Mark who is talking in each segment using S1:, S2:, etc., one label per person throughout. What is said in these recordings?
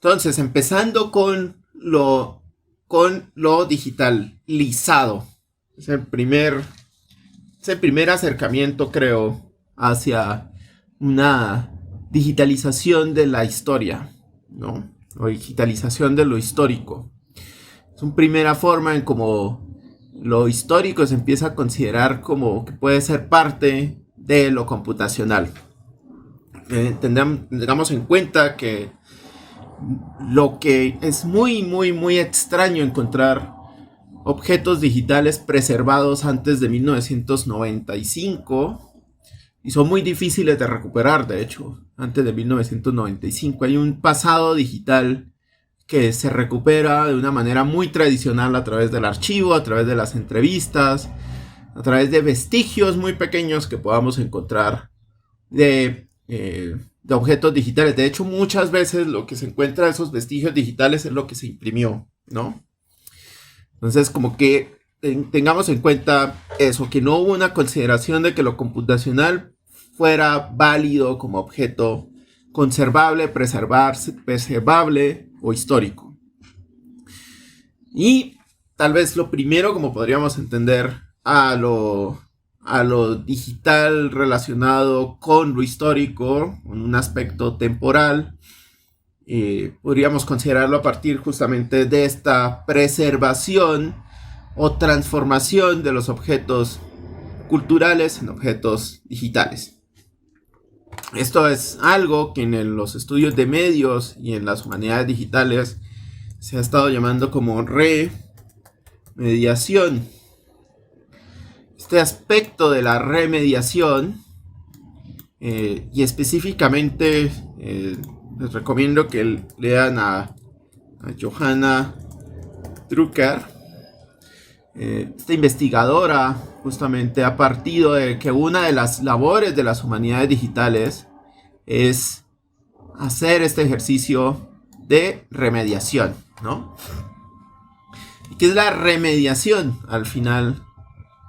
S1: Entonces, empezando con lo digitalizado. Es el primer acercamiento, creo, hacia una digitalización de la historia, ¿no? O digitalización de lo histórico. Es una primera forma en cómo lo histórico se empieza a considerar como que puede ser parte de lo computacional. Tengamos en cuenta que lo que es muy, muy, muy extraño encontrar objetos digitales preservados antes de 1995 y son muy difíciles de recuperar, de hecho, antes de 1995. Hay un pasado digital que se recupera de una manera muy tradicional a través del archivo, a través de las entrevistas, a través de vestigios muy pequeños que podamos encontrar de objetos digitales. De hecho, muchas veces lo que se encuentra de esos vestigios digitales es lo que se imprimió, ¿no? Entonces, como que tengamos en cuenta eso, que no hubo una consideración de que lo computacional fuera válido como objeto conservable, preservable o histórico. Y tal vez lo primero, como podríamos entender a lo digital relacionado con lo histórico, en un aspecto temporal, podríamos considerarlo a partir justamente de esta preservación o transformación de los objetos culturales en objetos digitales. Esto es algo que en los estudios de medios y en las humanidades digitales se ha estado llamando como remediación. Este aspecto de la remediación, y específicamente les recomiendo que lean a Johanna Drucker. Esta investigadora justamente ha partido de que una de las labores de las humanidades digitales es hacer este ejercicio de remediación, ¿no? ¿Y qué es la remediación al final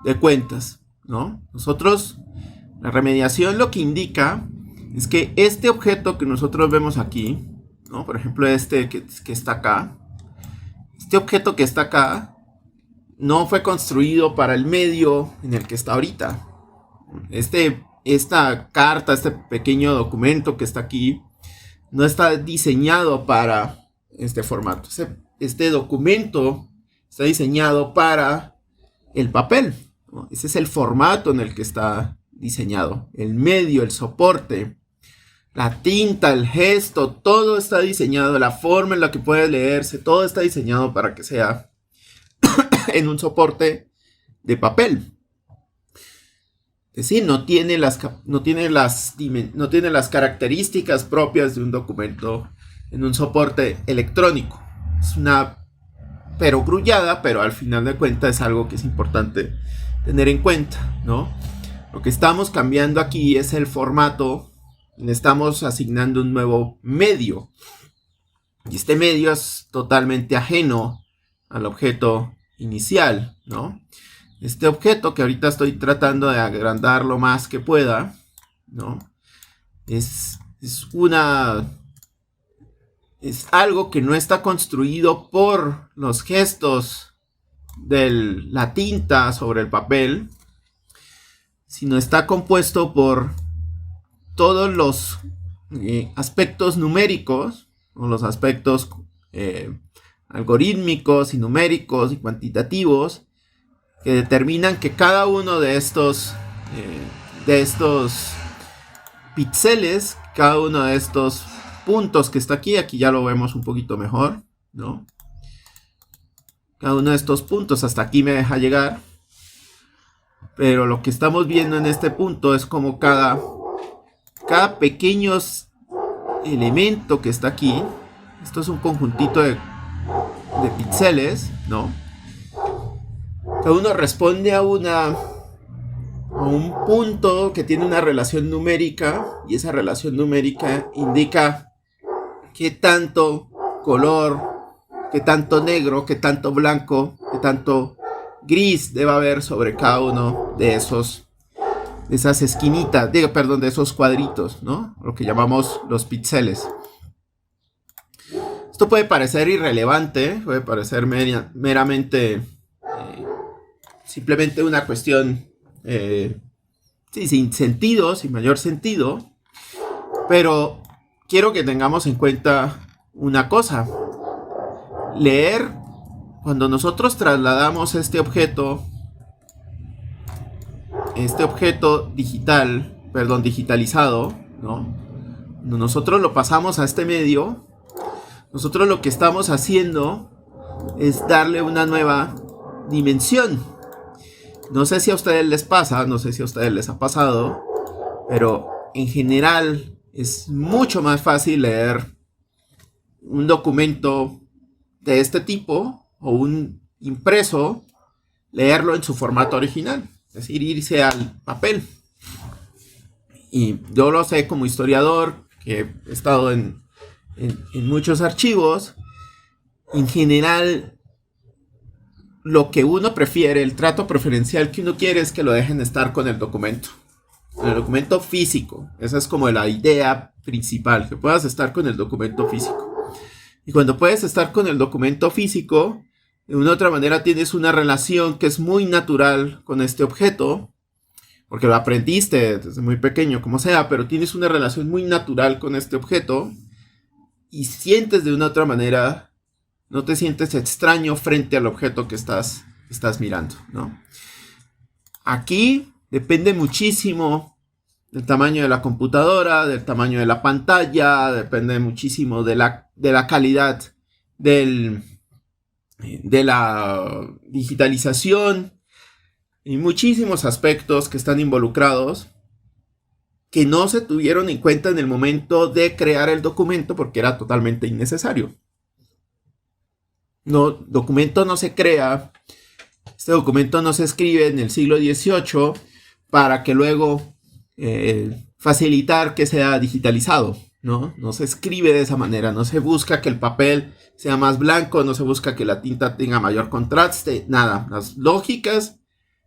S1: de cuentas, ¿no? La remediación lo que indica es que este objeto que nosotros vemos aquí, ¿no? Por ejemplo, este que está acá, este objeto que está acá no fue construido para el medio en el que está ahorita. Esta carta, este pequeño documento que está aquí, no está diseñado para este formato. Este documento está diseñado para el papel, ¿no? Ese es el formato en el que está diseñado. El medio, el soporte, la tinta, el gesto, todo está diseñado, la forma en la que puede leerse, todo está diseñado para que sea en un soporte de papel. Es decir, no tiene las características propias de un documento en un soporte electrónico. Es una perogrullada, pero al final de cuentas es algo que es importante tener en cuenta, ¿no? Lo que estamos cambiando aquí es el formato, le estamos asignando un nuevo medio. Y este medio es totalmente ajeno al objeto inicial, ¿no? Este objeto que ahorita estoy tratando de agrandar lo más que pueda, ¿no? Es algo que no está construido por los gestos de la tinta sobre el papel, sino está compuesto por todos los aspectos numéricos, o los aspectos algorítmicos y numéricos y cuantitativos que determinan que cada uno de estos píxeles, cada uno de estos puntos que está aquí ya lo vemos un poquito mejor, ¿no? Cada uno de estos puntos hasta aquí me deja llegar, pero lo que estamos viendo en este punto es como cada pequeño elemento que está aquí, esto es un conjuntito de píxeles, ¿no? Cada uno responde a un punto que tiene una relación numérica, y esa relación numérica indica qué tanto color, qué tanto negro, qué tanto blanco, qué tanto gris debe haber sobre cada uno de esas esquinitas, de esos cuadritos, ¿no? Lo que llamamos los píxeles. Esto puede parecer irrelevante, puede parecer meramente simplemente una cuestión sin sentido, sin mayor sentido, pero quiero que tengamos en cuenta una cosa. Leer, cuando nosotros trasladamos este objeto digitalizado, ¿no? Cuando nosotros lo pasamos a este medio, nosotros lo que estamos haciendo es darle una nueva dimensión. No sé si a ustedes les pasa, no sé si a ustedes les ha pasado, pero en general es mucho más fácil leer un documento de este tipo o un impreso, leerlo en su formato original, es decir, irse al papel. Y yo lo sé como historiador, que he estado en muchos archivos. En general, lo que uno prefiere, el trato preferencial que uno quiere es que lo dejen estar con el documento físico. Esa es como la idea principal, que puedas estar con el documento físico. Y cuando puedes estar con el documento físico, de una u otra manera tienes una relación que es muy natural con este objeto, porque lo aprendiste desde muy pequeño, como sea, pero tienes una relación muy natural con este objeto y sientes de una u otra manera, no te sientes extraño frente al objeto que estás mirando, ¿no? Aquí depende muchísimo del tamaño de la computadora, del tamaño de la pantalla, depende muchísimo de la calidad de la digitalización y muchísimos aspectos que están involucrados que no se tuvieron en cuenta en el momento de crear el documento porque era totalmente innecesario. Documento no se crea, este documento no se escribe en el siglo XVIII para que luego facilitar que sea digitalizado, ¿no? No se escribe de esa manera, no se busca que el papel sea más blanco, no se busca que la tinta tenga mayor contraste, nada. Las lógicas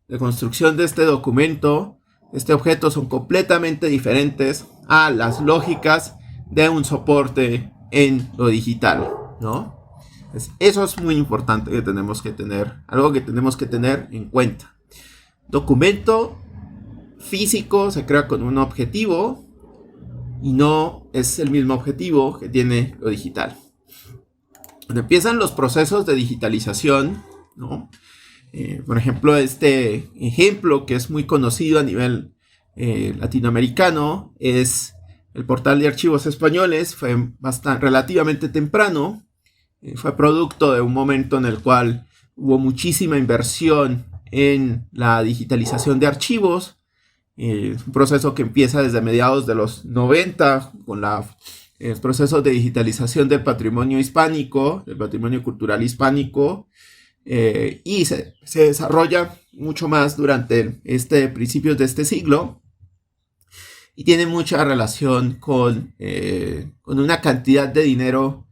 S1: de construcción de este documento, este objeto, son completamente diferentes a las lógicas de un soporte en lo digital, ¿no? Eso es muy importante que tenemos que tener, algo que tenemos que tener en cuenta. Documento físico se crea con un objetivo y no es el mismo objetivo que tiene lo digital. Cuando empiezan los procesos de digitalización, ¿no? Por ejemplo, este ejemplo que es muy conocido a nivel latinoamericano es el portal de archivos españoles. Fue relativamente temprano. Fue producto de un momento en el cual hubo muchísima inversión en la digitalización de archivos. Es un proceso que empieza desde mediados de los 90 con los procesos de digitalización del patrimonio hispánico, del patrimonio cultural hispánico, y se desarrolla mucho más durante principios de este siglo y tiene mucha relación con una cantidad de dinero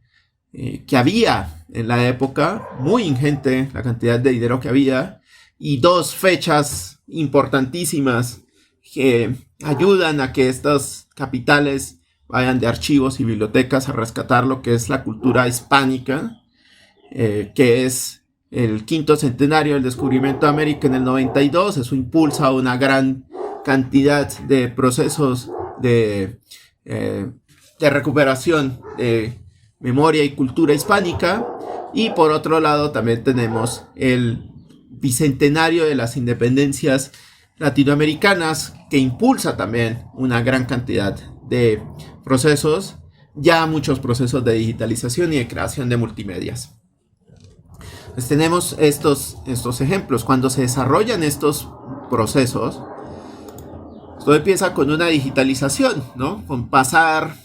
S1: que había en la época, muy ingente la cantidad de dinero que había, y dos fechas importantísimas que ayudan a que estas capitales vayan de archivos y bibliotecas a rescatar lo que es la cultura hispánica, que es el 5º centenario del descubrimiento de América en el 92. Eso impulsa una gran cantidad de procesos de recuperación de memoria y cultura hispánica. Y por otro lado también tenemos el bicentenario de las independencias latinoamericanas, que impulsa también una gran cantidad de procesos, ya muchos procesos de digitalización y de creación de multimedias. Pues tenemos estos ejemplos. Cuando se desarrollan estos procesos, todo empieza con una digitalización, ¿no? Con pasar,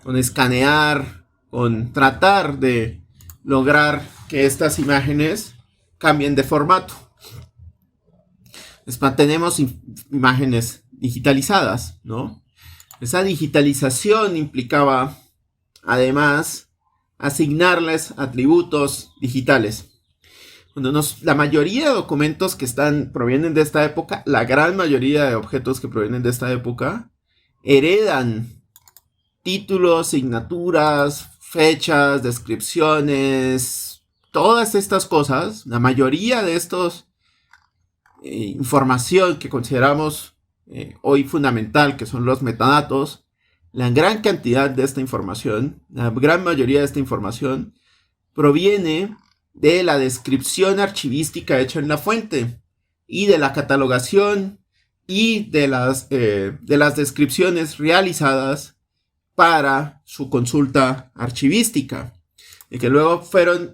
S1: con escanear, con tratar de lograr que estas imágenes cambien de formato. Tenemos imágenes digitalizadas, ¿no? Esa digitalización implicaba, además, asignarles atributos digitales. La mayoría de documentos que provienen de esta época, la gran mayoría de objetos que provienen de esta época, heredan títulos, signaturas, fechas, descripciones, todas estas cosas, la mayoría de estos información que consideramos hoy fundamental, que son los metadatos, la gran cantidad de esta información, la gran mayoría de esta información, proviene de la descripción archivística hecha en la fuente y de la catalogación y de las descripciones realizadas para su consulta archivística, y que luego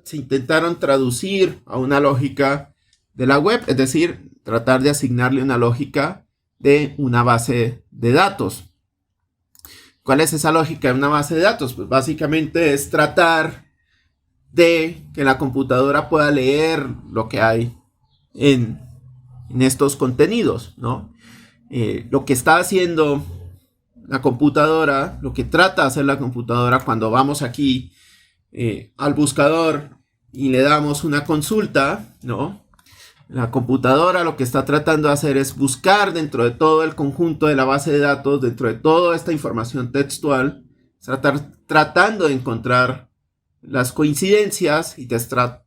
S1: se intentaron traducir a una lógica de la web, es decir, tratar de asignarle una lógica de una base de datos. ¿Cuál es esa lógica de una base de datos? Pues básicamente es tratar de que la computadora pueda leer lo que hay en estos contenidos, ¿no? Lo que está haciendo la computadora, lo que trata de hacer la computadora cuando vamos aquí al buscador y le damos una consulta, ¿no? La computadora lo que está tratando de hacer es buscar dentro de todo el conjunto de la base de datos, dentro de toda esta información textual, tratando de encontrar las coincidencias y te está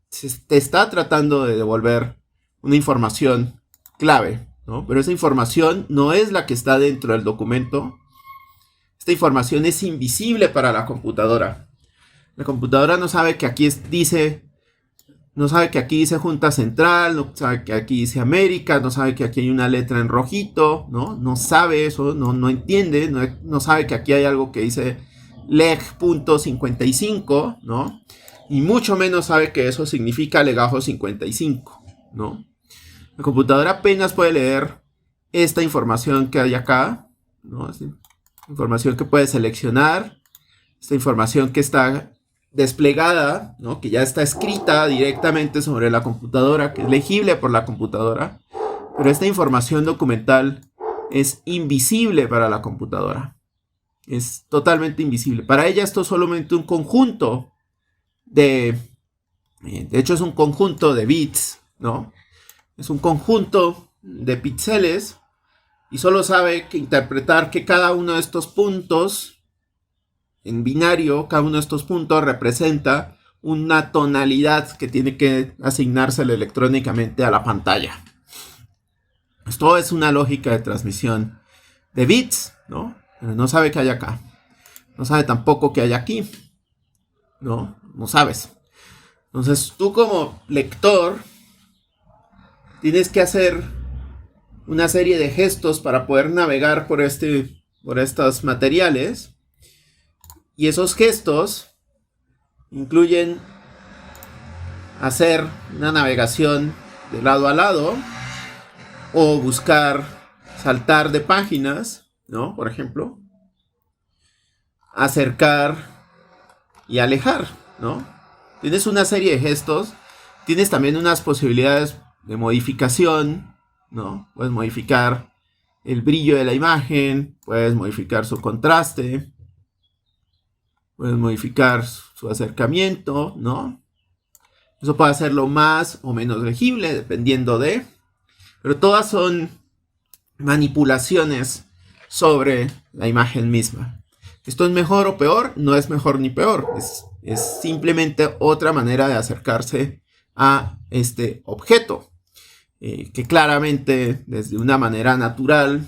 S1: tratando de devolver una información clave, ¿no? Pero esa información no es la que está dentro del documento. Esta información es invisible para la computadora. La computadora no sabe que aquí dice Junta Central, no sabe que aquí dice América, no sabe que aquí hay una letra en rojito, ¿no? No sabe eso, no entiende, no sabe que aquí hay algo que dice leg.55, ¿no? Y mucho menos sabe que eso significa legajo 55, ¿no? La computadora apenas puede leer esta información que hay acá, ¿no? Esta información que puede seleccionar, esta información que está desplegada, ¿no? Que ya está escrita directamente sobre la computadora, que es legible por la computadora, pero esta información documental es invisible para la computadora. Es totalmente invisible. Para ella esto es solamente un conjunto de hecho es un conjunto de bits, ¿no? Es un conjunto de píxeles y solo sabe que interpretar que cada uno de estos puntos en binario, cada uno de estos puntos representa una tonalidad que tiene que asignársele electrónicamente a la pantalla. Esto es una lógica de transmisión de bits, ¿no? Pero no sabe qué hay acá. No sabe tampoco qué hay aquí. No sabes. Entonces tú como lector tienes que hacer una serie de gestos para poder navegar por estos materiales. Y esos gestos incluyen hacer una navegación de lado a lado o buscar saltar de páginas, ¿no? Por ejemplo, acercar y alejar, ¿no? Tienes una serie de gestos, tienes también unas posibilidades de modificación, ¿no? Puedes modificar el brillo de la imagen, puedes modificar su contraste, puedes modificar su acercamiento, ¿no? Eso puede hacerlo más o menos legible, dependiendo de... Pero todas son manipulaciones sobre la imagen misma. ¿Esto es mejor o peor? No es mejor ni peor. Es simplemente otra manera de acercarse a este objeto. Que claramente, desde una manera natural,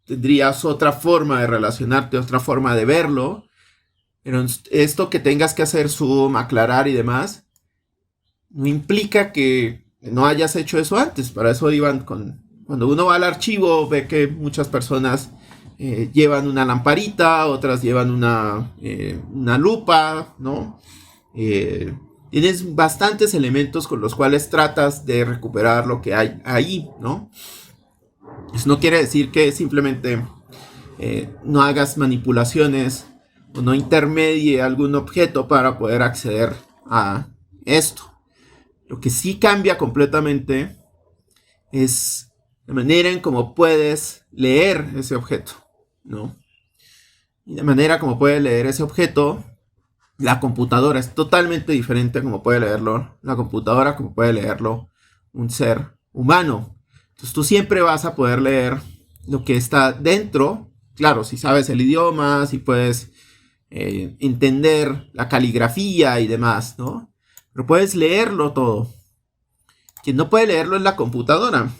S1: tendrías otra forma de relacionarte, otra forma de verlo. Pero esto que tengas que hacer zoom, aclarar y demás, no implica que no hayas hecho eso antes. Para eso iban cuando uno va al archivo, ve que muchas personas llevan una lamparita, otras llevan una lupa, ¿no? Tienes bastantes elementos con los cuales tratas de recuperar lo que hay ahí, ¿no? Eso no quiere decir que simplemente no hagas manipulaciones o no intermedie algún objeto para poder acceder a esto. Lo que sí cambia completamente es la manera en cómo puedes leer ese objeto, ¿no? Y de manera como puede leer ese objeto, la computadora es totalmente diferente a como puede leerlo la computadora, como puede leerlo un ser humano. Entonces tú siempre vas a poder leer lo que está dentro. Claro, si sabes el idioma, si puedes entender la caligrafía y demás, ¿no? Pero puedes leerlo todo. Quien no puede leerlo es la computadora,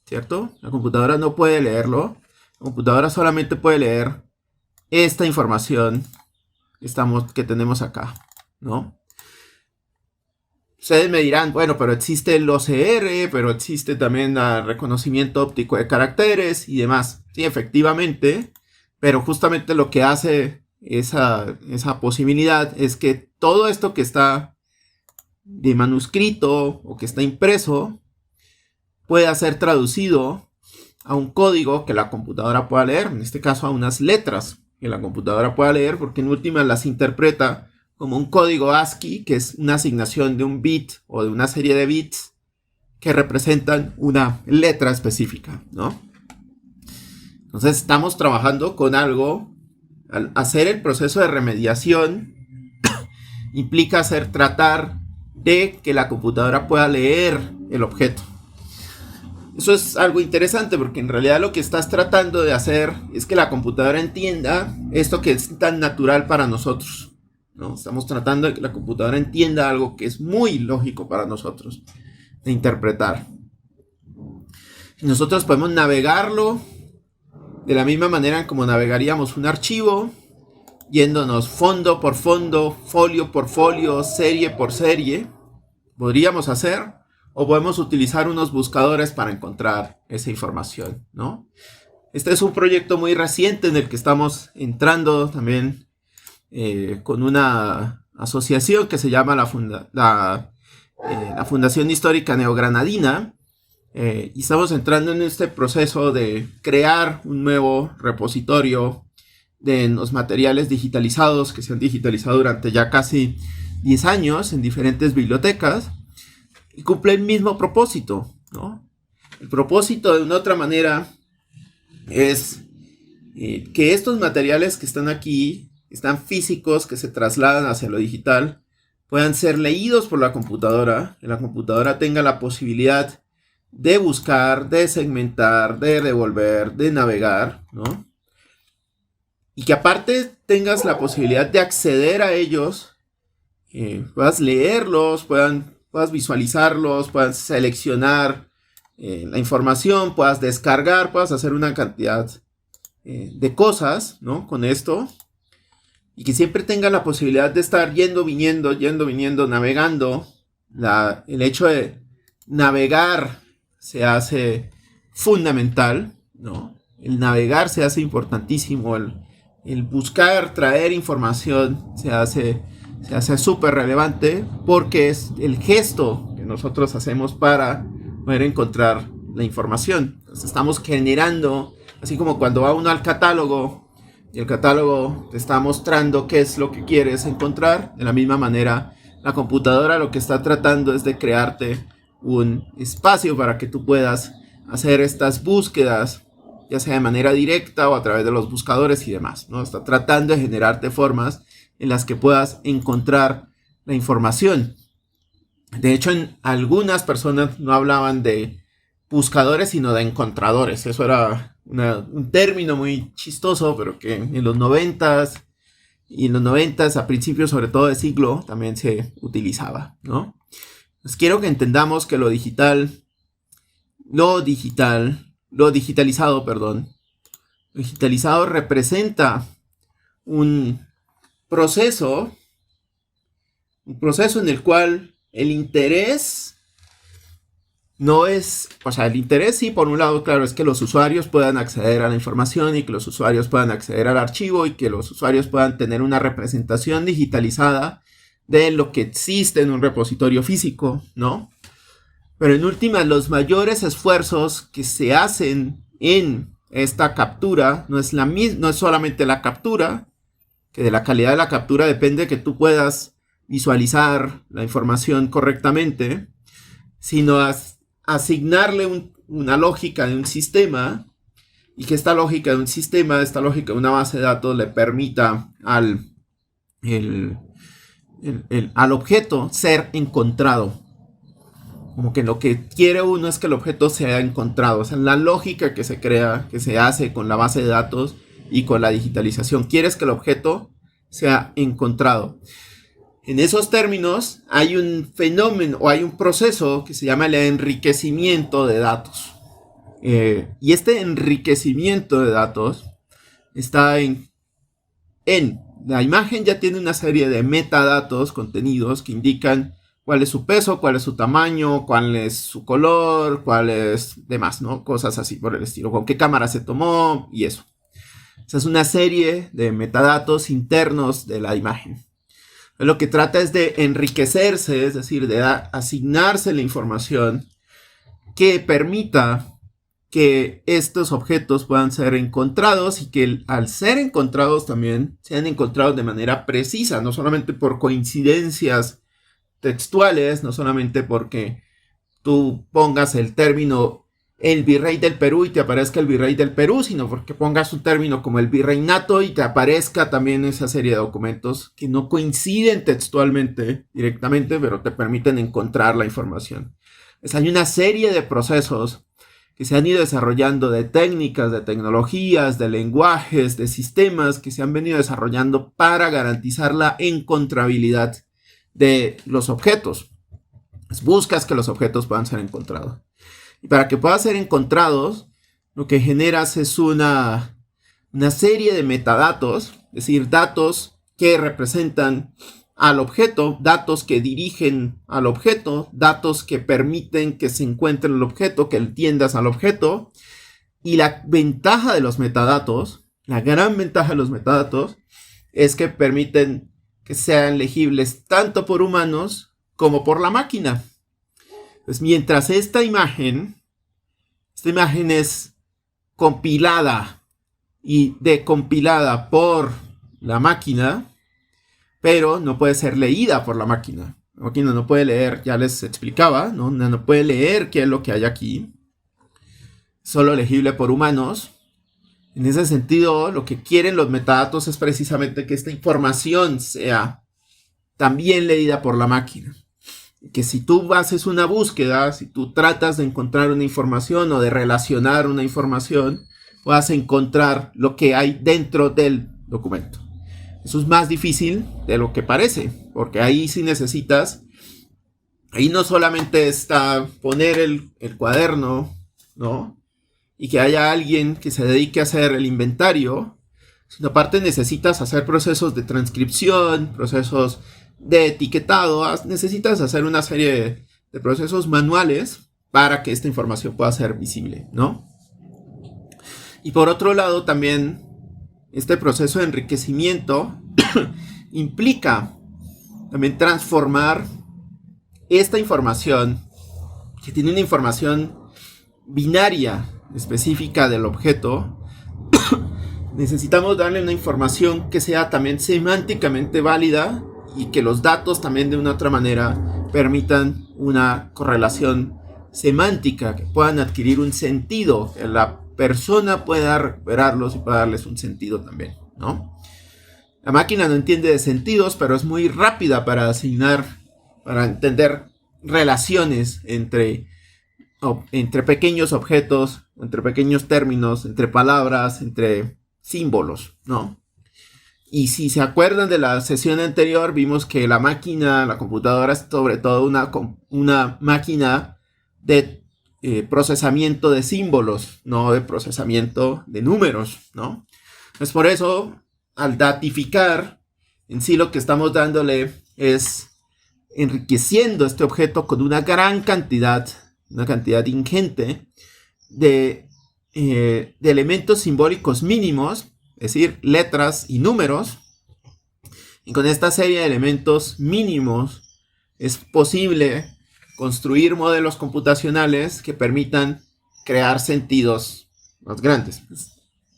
S1: ¿cierto? La computadora no puede leerlo. La computadora solamente puede leer esta información que tenemos acá, ¿no? Ustedes me dirán, bueno, pero existe el OCR, pero existe también el reconocimiento óptico de caracteres y demás. Sí, efectivamente, pero justamente lo que hace esa posibilidad es que todo esto que está de manuscrito o que está impreso pueda ser traducido a un código que la computadora pueda leer, en este caso a unas letras que la computadora pueda leer, porque en última las interpreta como un código ASCII, que es una asignación de un bit o de una serie de bits que representan una letra específica, ¿no? Entonces estamos trabajando con algo. Al hacer el proceso de remediación implica tratar de que la computadora pueda leer el objeto. Eso es algo interesante porque en realidad lo que estás tratando de hacer es que la computadora entienda esto que es tan natural para nosotros, ¿no? Estamos tratando de que la computadora entienda algo que es muy lógico para nosotros de interpretar. Y nosotros podemos navegarlo de la misma manera como navegaríamos un archivo, yéndonos fondo por fondo, folio por folio, serie por serie. Podríamos hacer, o podemos utilizar unos buscadores para encontrar esa información, ¿no? Este es un proyecto muy reciente en el que estamos entrando también con una asociación que se llama la Fundación Histórica Neogranadina, y estamos entrando en este proceso de crear un nuevo repositorio de los materiales digitalizados que se han digitalizado durante ya casi 10 años en diferentes bibliotecas y cumple el mismo propósito, ¿no? El propósito, de una otra manera, es que estos materiales que están aquí, están físicos, que se trasladan hacia lo digital, puedan ser leídos por la computadora, que la computadora tenga la posibilidad de buscar, de segmentar, de devolver, de navegar, ¿no? Y que aparte tengas la posibilidad de acceder a ellos, puedas leerlos, puedas visualizarlos, puedas seleccionar la información, puedas descargar, puedas hacer una cantidad de cosas, ¿no? Con esto. Y que siempre tenga la posibilidad de estar yendo, viniendo, navegando. El hecho de navegar se hace fundamental, ¿no? El navegar se hace importantísimo. El buscar, traer información se hace súper relevante porque es el gesto que nosotros hacemos para poder encontrar la información. Entonces estamos generando, así como cuando va uno al catálogo y el catálogo te está mostrando qué es lo que quieres encontrar, de la misma manera la computadora lo que está tratando es de crearte un espacio para que tú puedas hacer estas búsquedas, ya sea de manera directa o a través de los buscadores y demás, ¿no? Está tratando de generarte formas en las que puedas encontrar la información. De hecho, en algunas personas no hablaban de buscadores, sino de encontradores. Eso era un término muy chistoso, pero que en los 90s y en los 90s, a principios sobre todo de siglo, también se utilizaba, ¿no? Pues quiero que entendamos que lo digitalizado representa un proceso en el cual el interés no es, o sea, el interés sí, por un lado, claro, es que los usuarios puedan acceder a la información y que los usuarios puedan acceder al archivo y que los usuarios puedan tener una representación digitalizada de lo que existe en un repositorio físico, ¿no? Pero en última, los mayores esfuerzos que se hacen en esta captura no es solamente la captura, que de la calidad de la captura depende que tú puedas visualizar la información correctamente, sino asignarle una lógica de un sistema y que esta lógica de un sistema, esta lógica de una base de datos le permita al objeto ser encontrado. Como que lo que quiere uno es que el objeto sea encontrado. O sea, la lógica que se crea, que se hace con la base de datos y con la digitalización. Quieres que el objeto se ha encontrado. En esos términos hay un fenómeno o hay un proceso que se llama el enriquecimiento de datos. Y este enriquecimiento de datos está en la imagen ya tiene una serie de metadatos contenidos que indican cuál es su peso, cuál es su tamaño, cuál es su color, cuál es demás, ¿no? Cosas así por el estilo, con qué cámara se tomó y eso. Esa es una serie de metadatos internos de la imagen. Lo que trata es de enriquecerse, es decir, de asignarse la información que permita que estos objetos puedan ser encontrados y que al ser encontrados también sean encontrados de manera precisa, no solamente por coincidencias textuales, no solamente porque tú pongas el término el virrey del Perú y te aparezca el virrey del Perú, sino porque pongas un término como el virreinato y te aparezca también esa serie de documentos que no coinciden textualmente directamente, pero te permiten encontrar la información. Pues hay una serie de procesos que se han ido desarrollando, de técnicas, de tecnologías, de lenguajes, de sistemas que se han venido desarrollando para garantizar la encontrabilidad de los objetos. Buscas que los objetos puedan ser encontrados. Y para que puedan ser encontrados, lo que generas es una serie de metadatos, es decir, datos que representan al objeto, datos que dirigen al objeto, datos que permiten que se encuentre el objeto, que entiendas al objeto. Y la ventaja de los metadatos, la gran ventaja de los metadatos, es que permiten que sean legibles tanto por humanos como por la máquina. Pues mientras esta imagen es compilada y decompilada por la máquina, pero no puede ser leída por la máquina. La máquina no puede leer, ya les explicaba, no puede leer qué es lo que hay aquí. Solo legible por humanos. En ese sentido, lo que quieren los metadatos es precisamente que esta información sea también leída por la máquina. Que si tú haces una búsqueda, si tú tratas de encontrar una información o de relacionar una información, puedas encontrar lo que hay dentro del documento. Eso es más difícil de lo que parece, porque ahí sí necesitas, ahí no solamente está poner el cuaderno, ¿no? Y que haya alguien que se dedique a hacer el inventario, sino aparte necesitas hacer procesos de transcripción, procesos de etiquetado, necesitas hacer una serie de procesos manuales para que esta información pueda ser visible, ¿no? Y por otro lado también este proceso de enriquecimiento implica también transformar esta información, que tiene una información binaria específica del objeto. Necesitamos darle una información que sea también semánticamente válida y que los datos también de una otra manera permitan una correlación semántica, que puedan adquirir un sentido, que la persona pueda recuperarlos y pueda darles un sentido también, ¿no? La máquina no entiende de sentidos, pero es muy rápida para asignar, para entender relaciones entre pequeños objetos, entre pequeños términos, entre palabras, entre símbolos, ¿no? Y si se acuerdan de la sesión anterior, vimos que la máquina, la computadora, es sobre todo una máquina de procesamiento de símbolos, no de procesamiento de números, ¿no? Pues por eso, al datificar, en sí lo que estamos dándole es enriqueciendo este objeto con una cantidad ingente de elementos simbólicos mínimos, es decir, letras y números. Y con esta serie de elementos mínimos es posible construir modelos computacionales que permitan crear sentidos más grandes.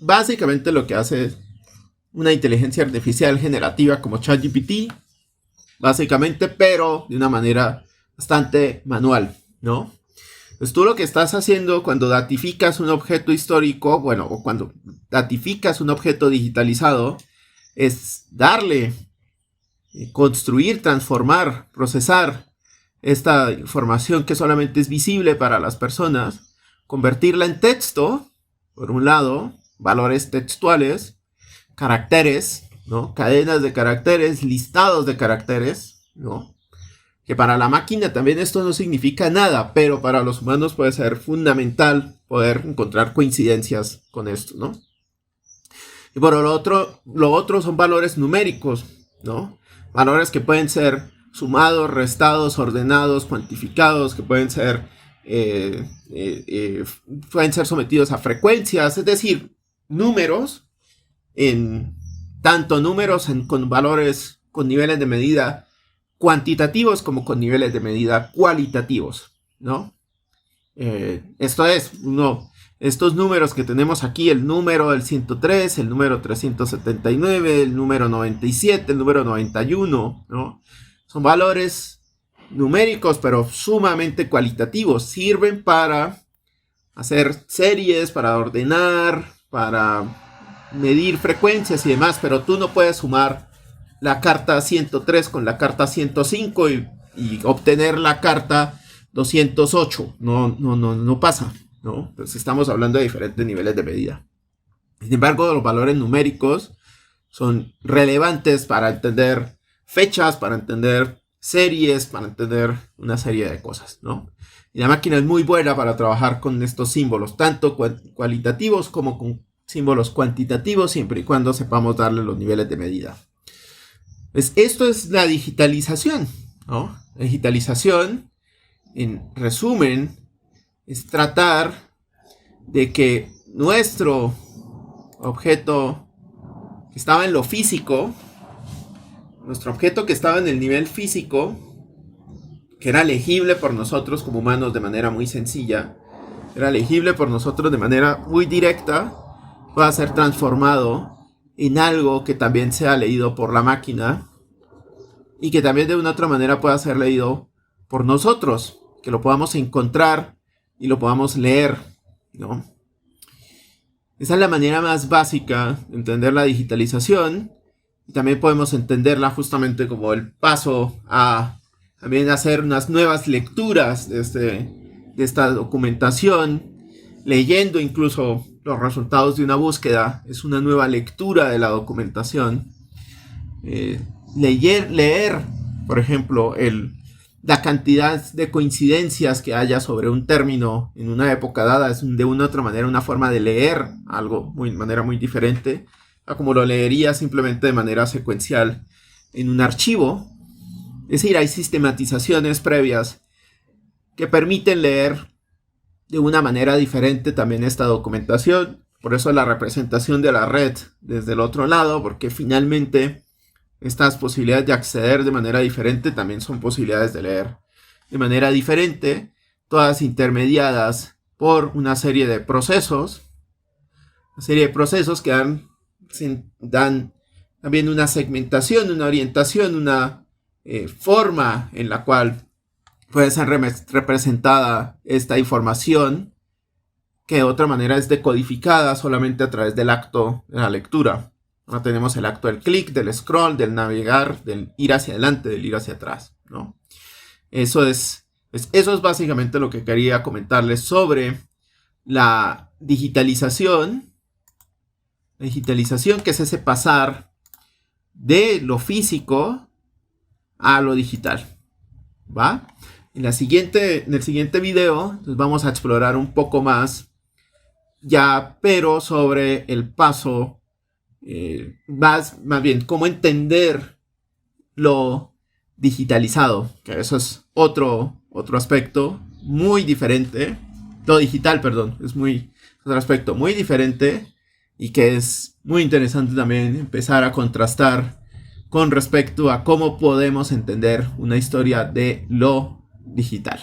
S1: Básicamente lo que hace una inteligencia artificial generativa como ChatGPT, básicamente, pero de una manera bastante manual, ¿no? Pues tú lo que estás haciendo cuando datificas un objeto histórico, o cuando datificas un objeto digitalizado, es darle, construir, transformar, procesar esta información que solamente es visible para las personas, convertirla en texto, por un lado, valores textuales, caracteres, ¿no? Cadenas de caracteres, listados de caracteres, ¿no? Que para la máquina también esto no significa nada, pero para los humanos puede ser fundamental poder encontrar coincidencias con esto, ¿no? Y por lo otro son valores numéricos, ¿no? Valores que pueden ser sumados, restados, ordenados, cuantificados, que pueden ser sometidos a frecuencias, es decir, números, tanto números con valores, con niveles de medida cuantitativos como con niveles de medida cualitativos, ¿no? Esto es, estos números que tenemos aquí, el número del 103, el número 379, el número 97, el número 91, ¿no? Son valores numéricos, pero sumamente cualitativos. Sirven para hacer series, para ordenar, para medir frecuencias y demás, pero tú no puedes sumar la carta 103 con la carta 105 y obtener la carta 208. No pasa, ¿no? Entonces estamos hablando de diferentes niveles de medida. Sin embargo, los valores numéricos son relevantes para entender fechas, para entender series, para entender una serie de cosas, ¿no? Y la máquina es muy buena para trabajar con estos símbolos, tanto cualitativos como con símbolos cuantitativos, siempre y cuando sepamos darle los niveles de medida. Pues esto es la digitalización, ¿no? La digitalización, en resumen, es tratar de que nuestro objeto que estaba en lo físico, nuestro objeto que estaba en el nivel físico, que era legible por nosotros como humanos de manera muy sencilla, era legible por nosotros de manera muy directa, pueda ser transformado en algo que también sea leído por la máquina y que también de una otra manera pueda ser leído por nosotros, que lo podamos encontrar y lo podamos leer, ¿no? Esa es la manera más básica de entender la digitalización, y también podemos entenderla justamente como el paso a también hacer unas nuevas lecturas de esta documentación, leyendo incluso los resultados de una búsqueda, es una nueva lectura de la documentación. Leer, por ejemplo, la cantidad de coincidencias que haya sobre un término en una época dada es de una u otra manera una forma de leer algo de manera muy diferente a como lo leería simplemente de manera secuencial en un archivo. Es decir, hay sistematizaciones previas que permiten leer de una manera diferente también esta documentación. Por eso la representación de la red desde el otro lado, porque finalmente estas posibilidades de acceder de manera diferente también son posibilidades de leer de manera diferente, todas intermediadas por una serie de procesos que dan también una segmentación, una orientación, una forma en la cual puede ser representada esta información, que de otra manera es decodificada solamente a través del acto de la lectura. Ahora tenemos el acto del clic, del scroll, del navegar, del ir hacia adelante, del ir hacia atrás, ¿no? Eso es básicamente lo que quería comentarles sobre la digitalización. La digitalización, que es ese pasar de lo físico a lo digital, ¿va? En el siguiente video pues vamos a explorar un poco más, pero sobre el paso, más bien cómo entender lo digitalizado, que eso es otro aspecto muy diferente. Lo digital, perdón, es otro aspecto muy diferente y que es muy interesante también empezar a contrastar con respecto a cómo podemos entender una historia de lo digital.